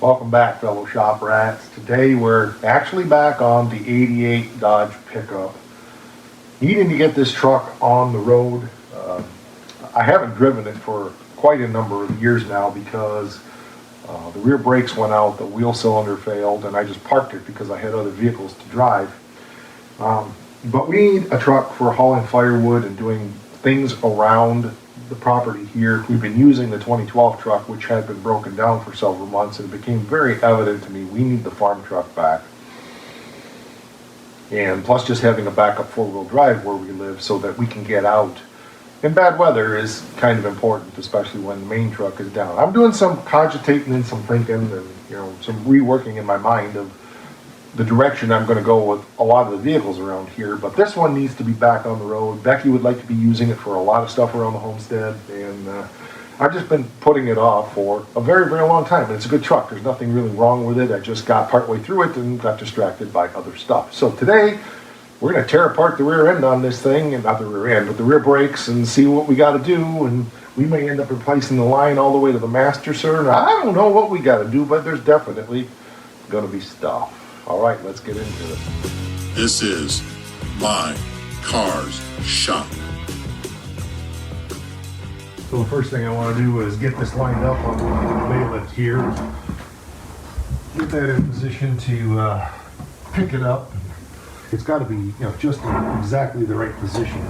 Welcome back, fellow shop rats. Today we're actually back on the 88 Dodge pickup. Needing to get this truck on the road. I haven't driven it for quite a number of years now because the rear brakes went out, the wheel cylinder failed, and I just parked it because I had other vehicles to drive. But we need a truck for hauling firewood and doing things around the property here. We've been using the 2012 truck, which had been broken down for several months, and it became very evident to me we need the farm truck back. And plus just having a backup four-wheel drive where we live so that we can get out in bad weather is kind of important, especially when the main truck is down. I'm doing some cogitating and some thinking and some reworking in my mind of the direction I'm going to go with a lot of the vehicles around here, but this one needs to be back on the road. Becky would like to be using it for a lot of stuff around the homestead, and I've just been putting it off for a very, very long time. And it's a good truck. There's nothing really wrong with it. I just got partway through it and got distracted by other stuff. So today, we're going to tear apart the rear end on this thing, and not the rear end, but the rear brakes, and see what we got to do. And we may end up replacing the line all the way to the master cylinder. I don't know what we got to do, but there's definitely going to be stuff. All right, let's get into it. This is My Cars Shop. So the first thing I want to do is get this lined up on the bailiff here. Get that in position to pick it up. It's got to be, just in exactly the right position.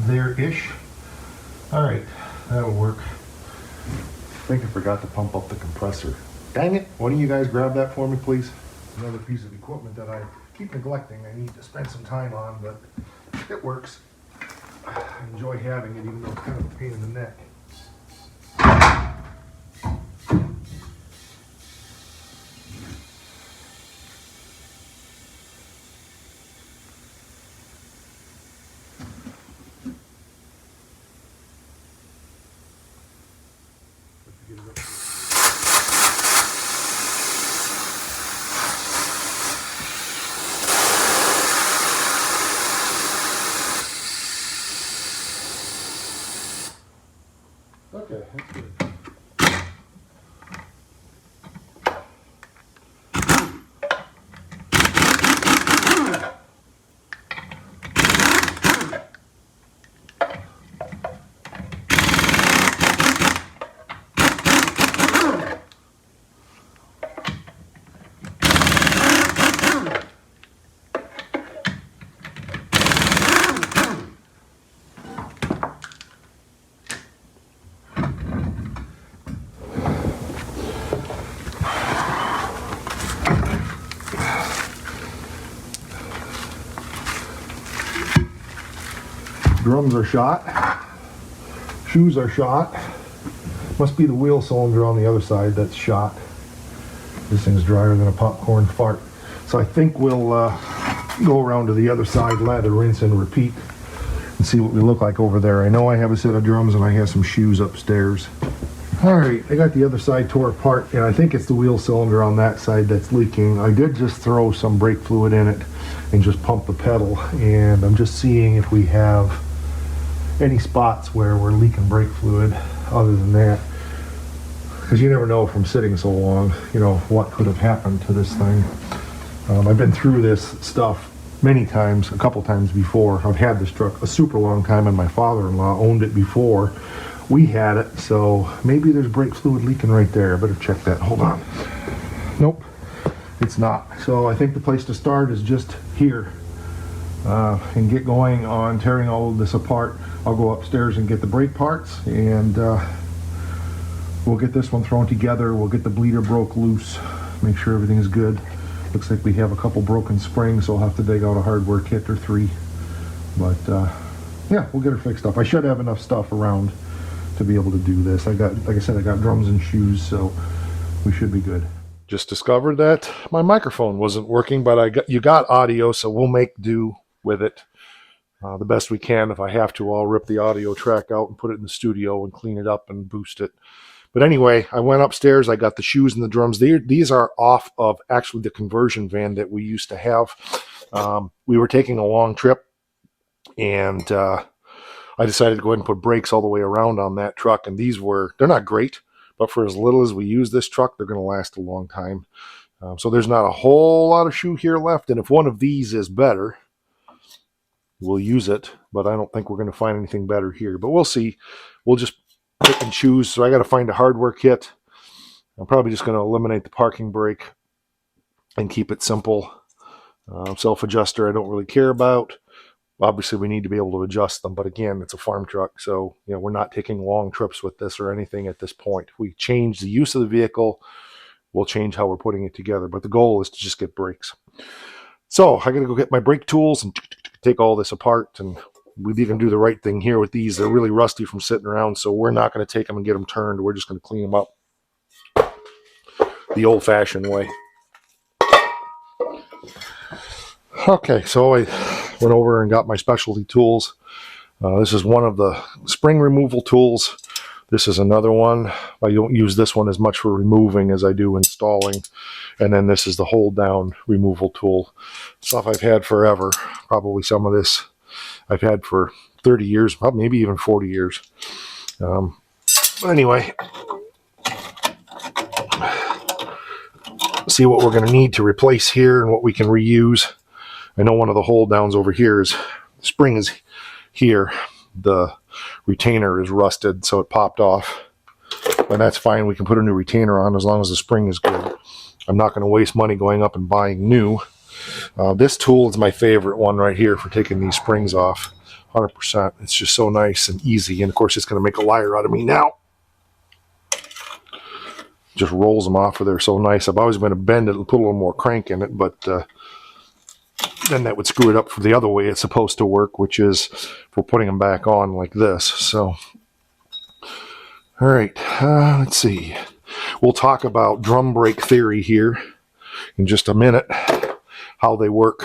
There-ish. All right, that'll work. I think I forgot to pump up the compressor. Dang it, one of you guys grab that for me, please? Another piece of equipment that I keep neglecting. I need to spend some time on, but it works. I enjoy having it, even though it's kind of a pain in the neck. Okay, that's good. Drums are shot, shoes are shot, must be the wheel cylinder on the other side that's shot. This thing's drier than a popcorn fart. So I think we'll go around to the other side, lather, rinse, and repeat, and see what we look like over there. I know I have a set of drums and I have some shoes upstairs. Alright, I got the other side tore apart, and I think it's the wheel cylinder on that side that's leaking. I did just throw some brake fluid in it and just pump the pedal, and I'm just seeing if we have any spots where we're leaking brake fluid other than that, because you never know from sitting so long what could have happened to this thing. I've been through this stuff many times, a couple times before. I've had this truck a super long time, and my father-in-law owned it before we had it, so maybe there's brake fluid leaking right there. I better check that. Hold on. Nope, it's not. So I think the place to start is just here and get going on tearing all of this apart. I'll go upstairs and get the brake parts, and we'll get this one thrown together. We'll get the bleeder broke loose, make sure everything's good. Looks like we have a couple broken springs, so I'll have to dig out a hardware kit or 3. But yeah, we'll get her fixed up. I should have enough stuff around to be able to do this. Like I said, I got drums and shoes, so we should be good. Just discovered that my microphone wasn't working, but you got audio, so we'll make do with it the best we can. If I have to, I'll rip the audio track out and put it in the studio and clean it up and boost it. But anyway, I went upstairs. I got the shoes and the drums. These are off of actually the conversion van that we used to have. We were taking a long trip, and I decided to go ahead and put brakes all the way around on that truck, and they're not great, but for as little as we use this truck, they're going to last a long time. So there's not a whole lot of shoe here left, and if one of these is better, we'll use it, but I don't think we're going to find anything better here. But we'll see. We'll just pick and choose. So I got to find a hardware kit. I'm probably just going to eliminate the parking brake and keep it simple. Self-adjuster I don't really care about. Obviously, we need to be able to adjust them, but again, it's a farm truck, so we're not taking long trips with this or anything at this point. If we change the use of the vehicle, we'll change how we're putting it together, but the goal is to just get brakes. So I got to go get my brake tools and take all this apart, and we even do the right thing here with these. They're really rusty from sitting around, so we're not going to take them and get them turned. We're just going to clean them up the old-fashioned way. Okay, so I went over and got my specialty tools. This is one of the spring removal tools. This is another one. I don't use this one as much for removing as I do installing. And then this is the hold down removal tool. Stuff I've had forever. Probably some of this I've had for 30 years, maybe even 40 years. But anyway, see what we're going to need to replace here and what we can reuse. I know one of the hold downs over here is, the spring is here. The retainer is rusted, so it popped off. And that's fine. We can put a new retainer on as long as the spring is good. I'm not going to waste money going up and buying new. This tool is my favorite one right here for taking these springs off. 100%. It's just so nice and easy. And of course, it's going to make a liar out of me now. Just rolls them off of there so nice. I've always been to bend it and put a little more crank in it, but then that would screw it up for the other way it's supposed to work, which is for putting them back on like this. So, all right, let's see. We'll talk about drum brake theory here in just a minute, how they work,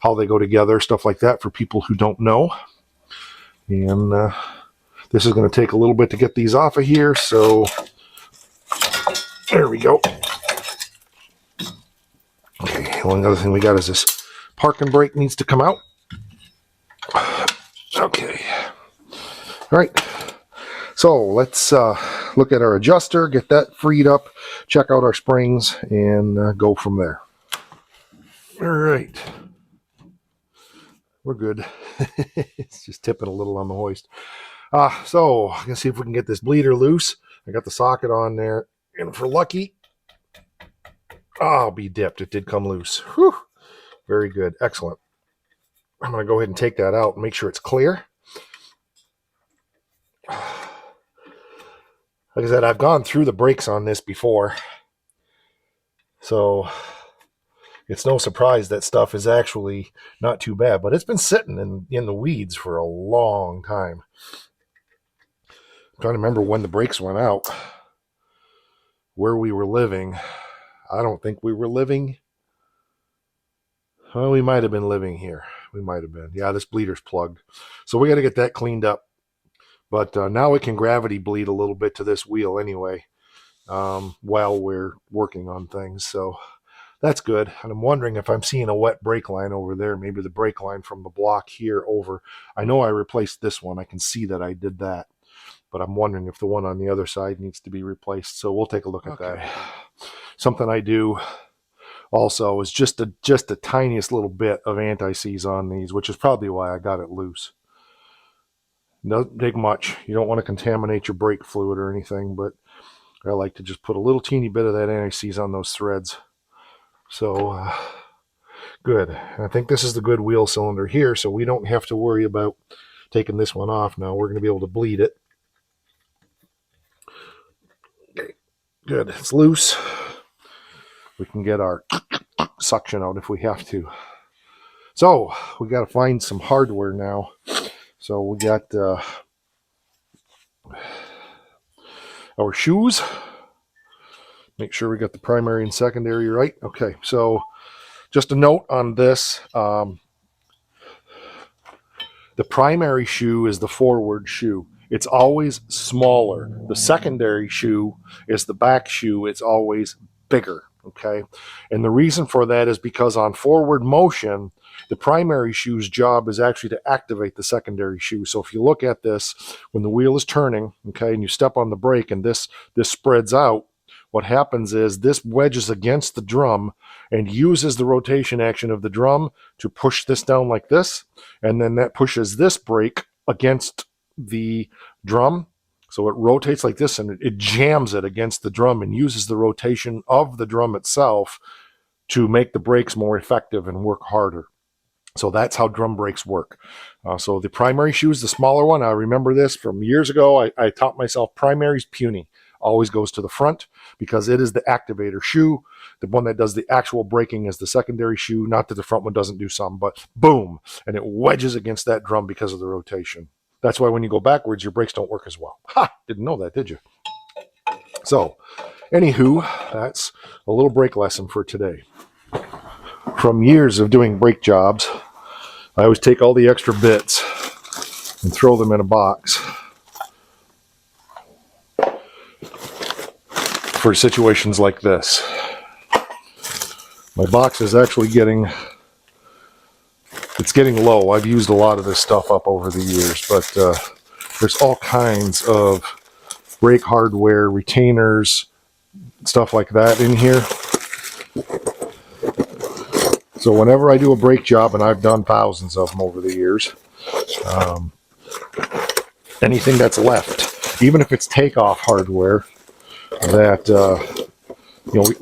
how they go together, stuff like that for people who don't know. And this is going to take a little bit to get these off of here, so there we go. Okay, the only other thing we got is this parking brake needs to come out. Okay. All right. So let's look at our adjuster, get that freed up, check out our springs, and go from there. All right. We're good. It's just tipping a little on the hoist. So I'm going to see if we can get this bleeder loose. I got the socket on there, and for lucky, I'll be dipped. It did come loose. Whew. Very good. Excellent. I'm going to go ahead and take that out and make sure it's clear. Like I said, I've gone through the brakes on this before. So it's no surprise that stuff is actually not too bad. But it's been sitting in the weeds for a long time. I'm trying to remember when the brakes went out. Where we were living. I don't think we were living. Well, we might have been living here. We might have been. Yeah, this bleeder's plugged. So we got to get that cleaned up. But now it can gravity bleed a little bit to this wheel anyway while we're working on things. So that's good. And I'm wondering if I'm seeing a wet brake line over there. Maybe the brake line from the block here over. I know I replaced this one. I can see that I did that. But I'm wondering if the one on the other side needs to be replaced. So we'll take a look at that. Something I do also is just the tiniest little bit of anti-seize on these, which is probably why I got it loose. Doesn't take much. You don't want to contaminate your brake fluid or anything, but I like to just put a little teeny bit of that anti-seize on those threads. So good. And I think this is the good wheel cylinder here, so we don't have to worry about taking this one off now. We're going to be able to bleed it. Okay, good. It's loose. We can get our suction out if we have to. So we got to find some hardware now. So we got our shoes. Make sure we got the primary and secondary right. Okay, so just a note on this. The primary shoe is the forward shoe. It's always smaller. The secondary shoe is the back shoe. It's always bigger. Okay, and the reason for that is because on forward motion, The primary shoe's job is actually to activate the secondary shoe. So if you look at this, when the wheel is turning, okay, and you step on the brake and this spreads out, what happens is this wedges against the drum and uses the rotation action of the drum to push this down like this, and then that pushes this brake against the drum. So it rotates like this and it jams it against the drum and uses the rotation of the drum itself to make the brakes more effective and work harder. So that's how drum brakes work. So the primary shoe is the smaller one. I remember this from years ago. I taught myself primary's puny. Always goes to the front because it is the activator shoe. The one that does the actual braking is the secondary shoe. Not that the front one doesn't do some, but boom, and it wedges against that drum because of the rotation. That's why when you go backwards, your brakes don't work as well. Ha! Didn't know that, did you? So, anywho, that's a little brake lesson for today. From years of doing brake jobs, I always take all the extra bits and throw them in a box for situations like this. My box is actually getting low. I've used a lot of this stuff up over the years, but there's all kinds of brake hardware, retainers, stuff like that in here. So whenever I do a brake job, and I've done thousands of them over the years, anything that's left, even if it's takeoff hardware that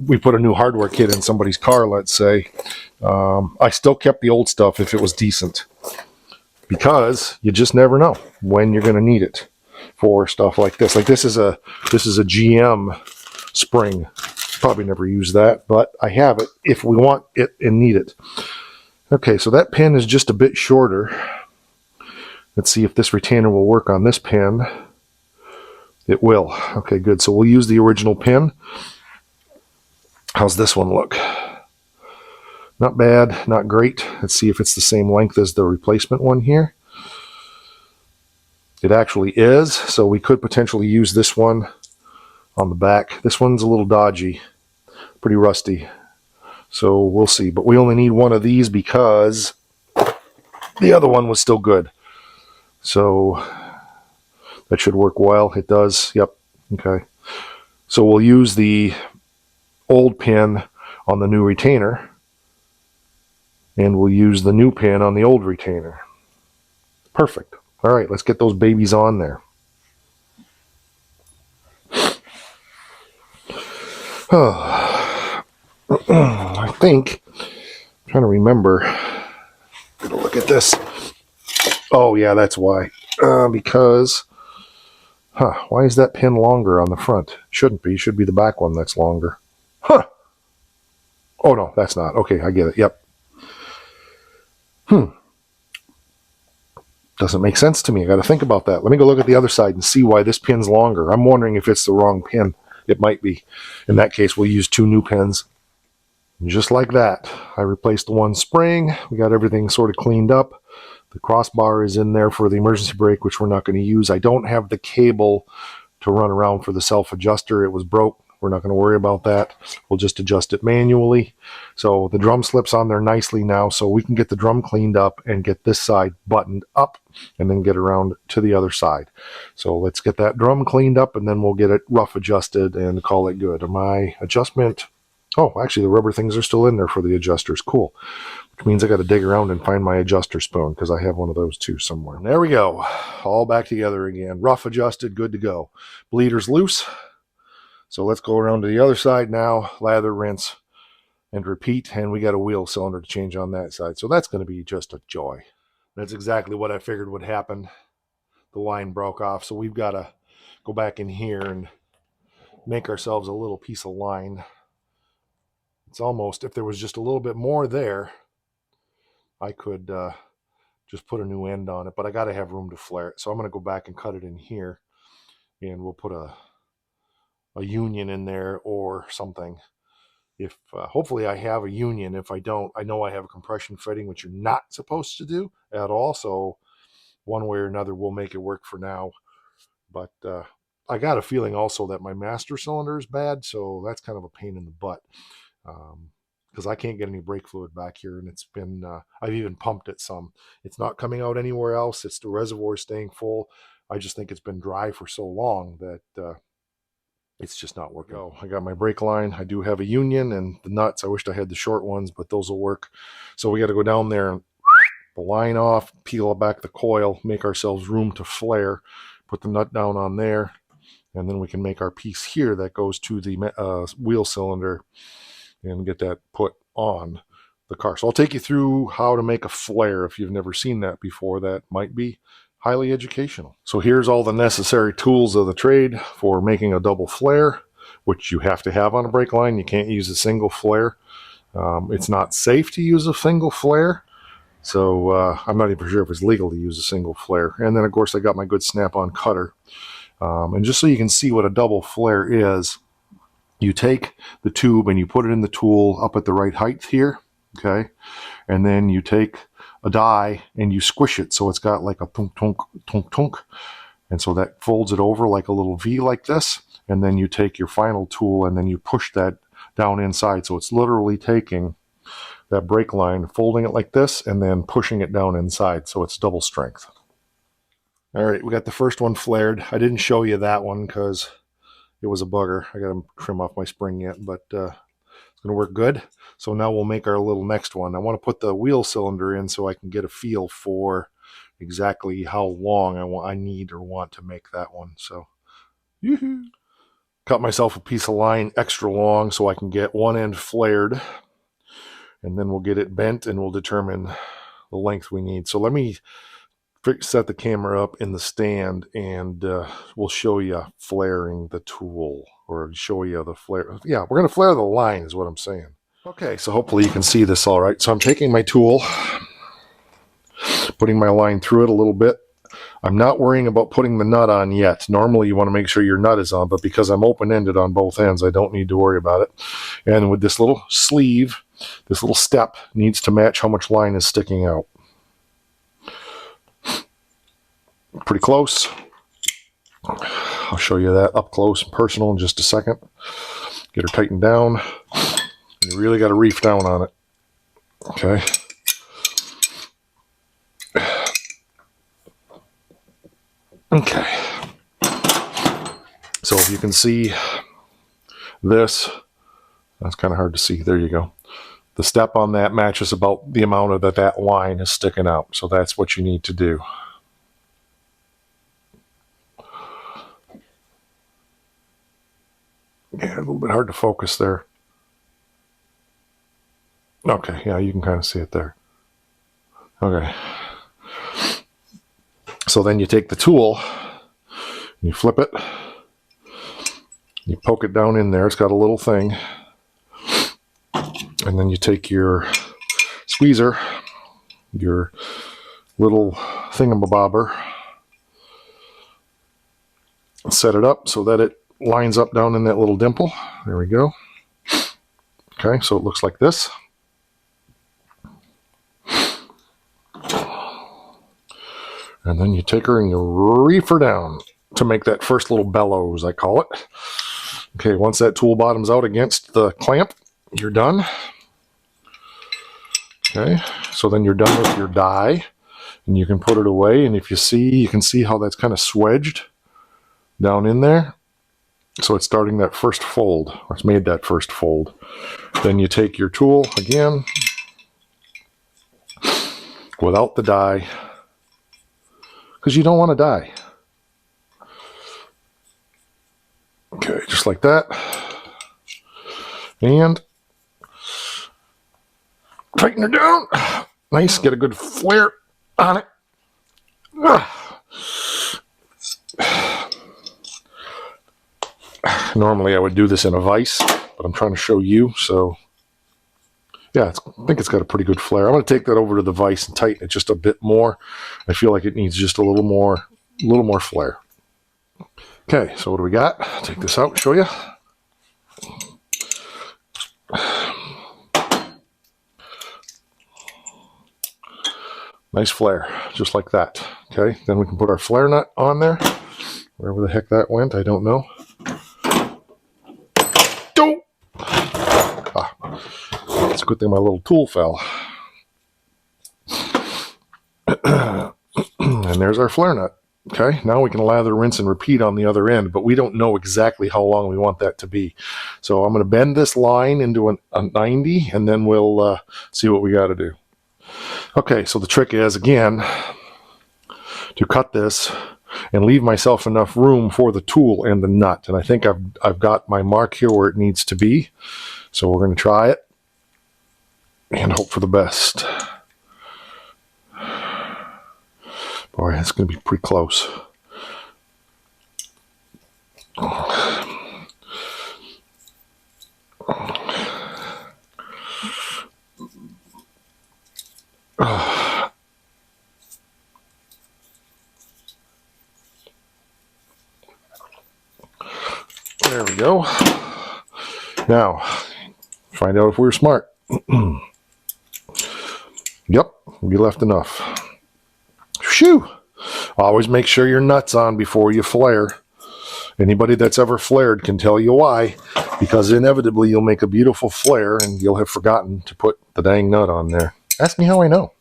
we put a new hardware kit in somebody's car, let's say, I still kept the old stuff if it was decent, because you just never know when you're going to need it for stuff like this. Like this is a GM spring. Probably never use that, but I have it if we want it and need it. Okay, so that pin is just a bit shorter. Let's see if this retainer will work on this pin. It will. Okay, good. So we'll use the original pin. How's this one look? Not bad, not great. Let's see if it's the same length as the replacement one here. It actually is, so we could potentially use this one on the back. This one's a little dodgy, pretty rusty, so we'll see. But we only need one of these because the other one was still good. So that should work well. It does. Yep. Okay. So we'll use the old pin on the new retainer, and we'll use the new pin on the old retainer. Perfect. All right, let's get those babies on there. I think, I'm trying to remember. Gonna look at this. Oh yeah, that's why. Because, why is that pin longer on the front? Shouldn't be. Should be the back one that's longer. Huh. Oh no, that's not. Okay, I get it. Yep. Doesn't make sense to me. I got to think about that. Let me go look at the other side and see why this pin's longer. I'm wondering if it's the wrong pin. It might be. In that case, we'll use two new pins. And just like that, I replaced the one spring. We got everything sort of cleaned up. The crossbar is in there for the emergency brake, which we're not going to use. I don't have the cable to run around for the self-adjuster. It was broke. We're not going to worry about that. We'll just adjust it manually. So the drum slips on there nicely now, so we can get the drum cleaned up and get this side buttoned up and then get around to the other side. So let's get that drum cleaned up and then we'll get it rough adjusted and call it good. My adjustment, oh, actually the rubber things are still in there for the adjusters. Cool. Which means I got to dig around and find my adjuster spoon because I have one of those too somewhere. And there we go. All back together again. Rough adjusted, good to go. Bleeder's loose. So let's go around to the other side now, lather, rinse, and repeat. And we got a wheel cylinder to change on that side. So that's going to be just a joy. That's exactly what I figured would happen. The line broke off. So we've got to go back in here and make ourselves a little piece of line. It's almost, if there was just a little bit more there, I could just put a new end on it. But I got to have room to flare it. So I'm going to go back and cut it in here. And we'll put a union in there or something. If hopefully I have a union. If I don't, I know I have a compression fitting, which you're not supposed to do at all. So one way or another, we'll make it work for now. But I got a feeling also that my master cylinder is bad, so that's kind of a pain in the butt. because I can't get any brake fluid back here, and it's been, I've even pumped it some. It's not coming out anywhere else. It's the reservoir staying full. I just think it's been dry for so long that it's just not working. I got my brake line. I do have a union, and the nuts, I wished I had the short ones, but those will work. So we got to go down there and the line off, peel back the coil, make ourselves room to flare, put the nut down on there, and then we can make our piece here that goes to the wheel cylinder and get that put on the car. So I'll take you through how to make a flare. If you've never seen that before, that might be highly educational. So here's all the necessary tools of the trade for making a double flare, which you have to have on a brake line. You can't use a single flare. It's not safe to use a single flare. So I'm not even sure if it's legal to use a single flare. And then, of course, I got my good snap-on cutter. And just so you can see what a double flare is, you take the tube and you put it in the tool up at the right height here, okay? And then you take a die and you squish it so it's got like a tunk, tunk, tunk, tunk. And so that folds it over like a little V like this. And then you take your final tool and then you push that down inside. So it's literally taking that brake line, folding it like this, and then pushing it down inside, so it's double strength. All right, we got the first one flared. I didn't show you that one because it was a bugger. I got to trim off my spring yet, but it's going to work good. So now we'll make our little next one. I want to put the wheel cylinder in so I can get a feel for exactly how long I need or want to make that one. So, yoo-hoo. Cut myself a piece of line extra long so I can get one end flared. And then we'll get it bent and we'll determine the length we need. So let me set the camera up in the stand and we'll show you flaring the tool, or show you the flare. Yeah, we're going to flare the line is what I'm saying. Okay, so hopefully you can see this all right. So I'm taking my tool, putting my line through it a little bit. I'm not worrying about putting the nut on yet. Normally you want to make sure your nut is on, but because I'm open-ended on both ends, I don't need to worry about it. And with this little sleeve, this little step needs to match how much line is sticking out. Pretty close. I'll show you that up close and personal in just a second. Get her tightened down. You really got to reef down on it. Okay. Okay. So if you can see this, that's kind of hard to see. There you go. The step on that matches about the amount of that line is sticking out. So that's what you need to do. Yeah, a little bit hard to focus there. Okay, yeah, you can kind of see it there. Okay. So then you take the tool, and you flip it, you poke it down in there. It's got a little thing. And then you take your squeezer, your little thingamabobber, and set it up so that it lines up down in that little dimple. There we go. Okay, so it looks like this. And then you take her and you reef her down to make that first little bellows, I call it. Okay, once that tool bottom's out against the clamp, you're done. Okay, so then you're done with your die, and you can put it away. And if you see, you can see how that's kind of swedged down in there. So it's starting that first fold, or it's made that first fold. Then you take your tool again, without the die, because you don't want to die. Okay, just like that. And tighten her down. Nice, get a good flare on it. Normally I would do this in a vise, but I'm trying to show you, so yeah, I think it's got a pretty good flare. I'm going to take that over to the vise and tighten it just a bit more. I feel like it needs just a little more flare. Okay, so what do we got? Take this out and show you. Nice flare, just like that. Okay, then we can put our flare nut on there. Wherever the heck that went, I don't know. It's a good thing my little tool fell. And there's our flare nut. Okay, now we can lather, rinse, and repeat on the other end, but we don't know exactly how long we want that to be. So I'm going to bend this line into a 90, and then we'll see what we got to do. Okay, so the trick is, again, to cut this and leave myself enough room for the tool and the nut. And I think I've got my mark here where it needs to be. So we're going to try it and hope for the best. Boy, it's going to be pretty close. There we go. Now, find out if we were smart. Yep, we left enough. Shoo! Always make sure your nut's on before you flare. Anybody that's ever flared can tell you why, because inevitably you'll make a beautiful flare and you'll have forgotten to put the dang nut on there. Ask me how I know.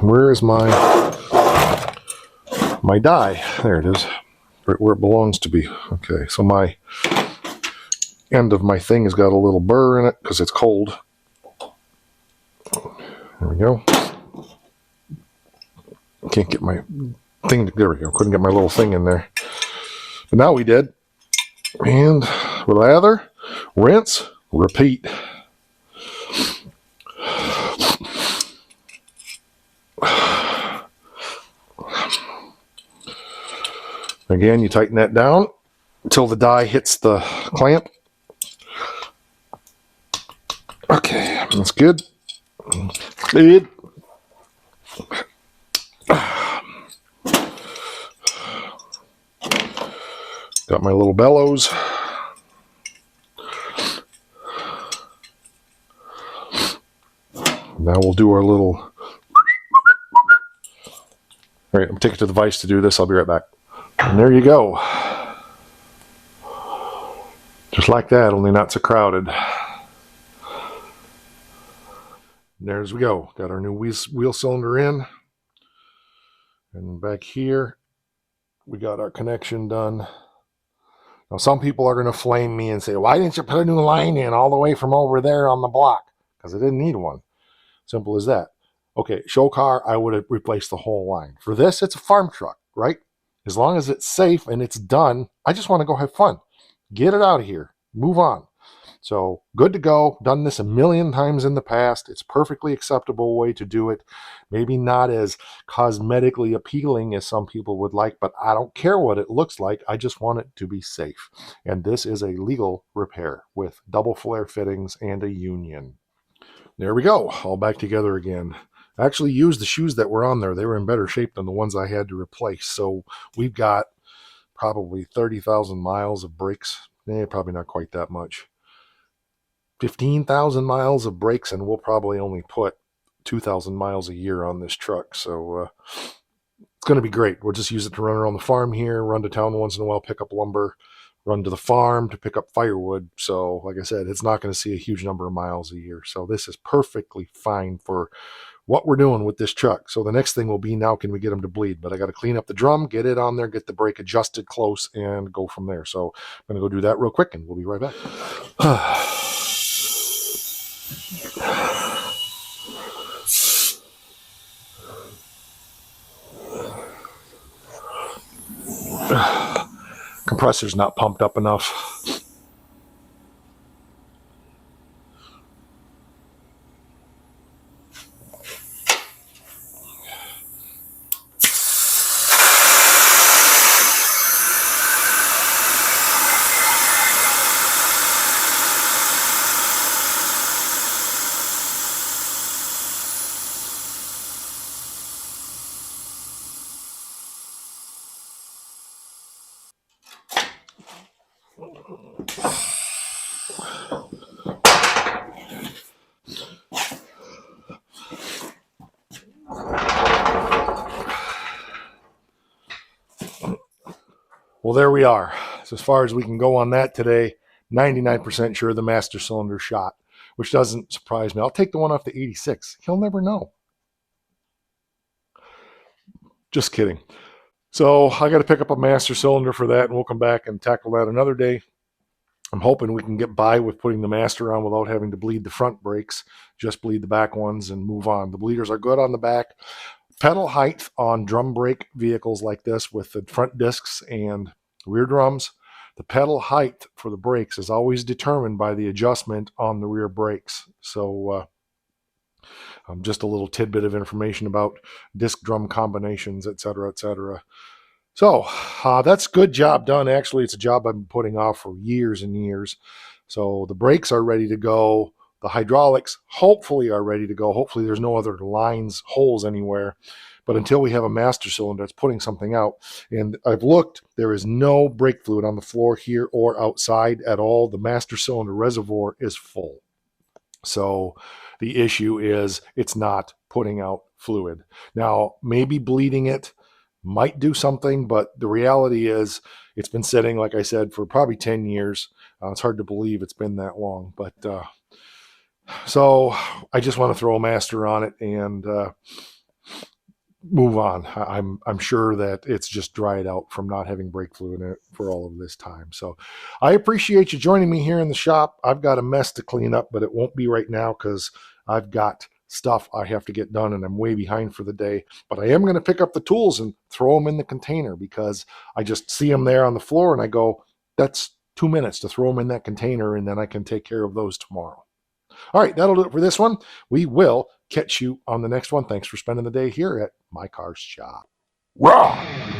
Where is my die? There it is. Right where it belongs to be. Okay, so my end of my thing has got a little burr in it because it's cold. There we go. Can't get my thing. There we go. Couldn't get my little thing in there. But now we did. And we lather, rinse, repeat. Again, you tighten that down until the die hits the clamp. Okay, that's good. Good. Got my little bellows. Now we'll do our little... All right, I'm going to take it to the vise to do this. I'll be right back. And there you go. Just like that, only not so crowded. And there we go. Got our new wheel cylinder in. And back here, we got our connection done. Now, some people are going to flame me and say, why didn't you put a new line in all the way from over there on the block? Because I didn't need one. Simple as that. Okay, show car, I would have replaced the whole line. For this, it's a farm truck, right? As long as it's safe and it's done, I just want to go have fun. Get it out of here. Move on. So good to go. Done this a million times in the past. It's a perfectly acceptable way to do it. Maybe not as cosmetically appealing as some people would like, but I don't care what it looks like. I just want it to be safe. And this is a legal repair with double flare fittings and a union. There we go. All back together again. I actually used the shoes that were on there. They were in better shape than the ones I had to replace. So we've got probably 30,000 miles of brakes. Probably not quite that much. 15,000 miles of brakes, and we'll probably only put 2,000 miles a year on this truck. So it's going to be great. We'll just use it to run around the farm here, run to town once in a while, pick up lumber, run to the farm to pick up firewood. So like I said, it's not going to see a huge number of miles a year. So this is perfectly fine for what we're doing with this truck. So the next thing will be, now can we get them to bleed? But I got to clean up the drum, get it on there, get the brake adjusted close, and go from there. So I'm going to go do that real quick, and we'll be right back. Compressor's not pumped up enough. Well, there we are. So as far as we can go on that today, 99% sure the master cylinder shot, which doesn't surprise me. I'll take the one off the 86. He'll never know. Just kidding. So I got to pick up a master cylinder for that, and we'll come back and tackle that another day. I'm hoping we can get by with putting the master on without having to bleed the front brakes, just bleed the back ones and move on. The bleeders are good on the back. Pedal height on drum brake vehicles like this with the front discs and rear drums, the pedal height for the brakes is always determined by the adjustment on the rear brakes. So just a little tidbit of information about disc drum combinations, etc., etc. So that's good job done. Actually, it's a job I've been putting off for years and years. So the brakes are ready to go. The hydraulics hopefully are ready to go. Hopefully there's no other lines, holes anywhere. But until we have a master cylinder, it's putting something out. And I've looked, there is no brake fluid on the floor here or outside at all. The master cylinder reservoir is full. So the issue is it's not putting out fluid. Now, maybe bleeding it might do something, but the reality is it's been sitting, like I said, for probably 10 years. It's hard to believe it's been that long. But so I just want to throw a master on it and move on. I'm sure that it's just dried out from not having brake fluid in it for all of this time. So I appreciate you joining me here in the shop. I've got a mess to clean up, but it won't be right now because I've got stuff I have to get done and I'm way behind for the day. But I am going to pick up the tools and throw them in the container because I just see them there on the floor and I go, that's 2 minutes to throw them in that container and then I can take care of those tomorrow. All right, that'll do it for this one. We will catch you on the next one. Thanks for spending the day here at My Car's Shop. Rah!